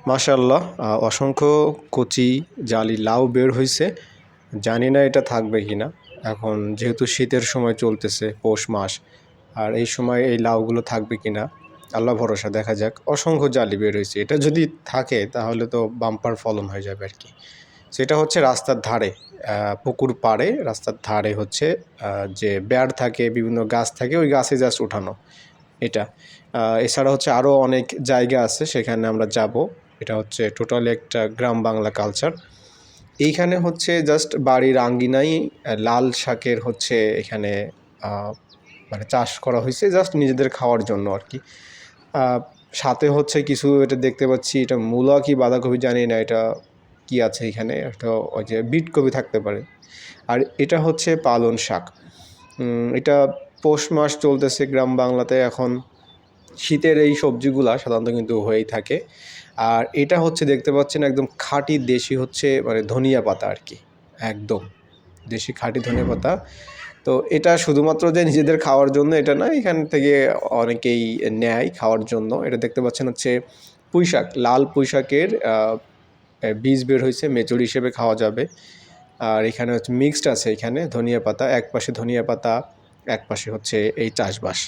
মাশাআল্লাহ, অসংখ্য কচি জালি লাউ বের হইছে। জানি না এটা থাকবে কিনা। এখন যেহেতু শীতের সময় চলতেছে, পৌষ মাস, আর এই সময় এই লাউগুলো থাকবে কিনা আল্লাহ ভরসা, দেখা যাক। অসংখ্য জালি বের হইছে। এটা যদি থাকে তাহলে তো বাম্পার ফলন হয়ে যাবে আরকি। সেটা হচ্ছে রাস্তার ধারে, পুকুর পাড়ে রাস্তার ধারে হচ্ছে যে বেড় থাকে, বিভিন্ন গাছ থাকে, ওই গাছে জাস্ট উঠানো এটা। এছাড়া হচ্ছে আরও অনেক জায়গা আছে, সেখানে আমরা যাব। এটা হচ্ছে টোটালি একটা গ্রাম বাংলা কালচার। এইখানে হচ্ছে জাস্ট বাড়ির আঙ্গিনায় লাল শাকের হচ্ছে এখানে মানে চাষ করা হয়েছে জাস্ট নিজেদের খাওয়ার জন্য আর কি। সাথে হচ্ছে কিছু এটা দেখতে পাচ্ছি, এটা মূলা কি বাঁধাকপি জানি না, এটা কি আছে এখানে, একটা ওই যে বিট কপি থাকতে পারে। আর এটা হচ্ছে পালং শাক। এটা পৌষ মাস চলতেছে গ্রাম বাংলাতে, এখন শীতের এই সবজিগুলা সাধারণত কিন্তু হয়েই থাকে। আর এটা হচ্ছে দেখতে পাচ্ছেন একদম খাঁটি দেশি হচ্ছে মানে ধনিয়া পাতা আর কি, একদম দেশি খাঁটি ধনিয়া পাতা। তো এটা শুধুমাত্র যে নিজেদের খাওয়ার জন্য এটা না, এখান থেকে অনেকেই নেয় খাওয়ার জন্য। এটা দেখতে পাচ্ছেন হচ্ছে পুঁই শাক, লাল পুঁই শাকের বীজ বের হয়েছে, মেচুর হিসেবে খাওয়া যাবে। আর এখানে হচ্ছে মিক্সড আছে, এখানে ধনিয়া পাতা, এক পাশে ধনিয়া পাতা, এক পাশে হচ্ছে এই চাষবাস।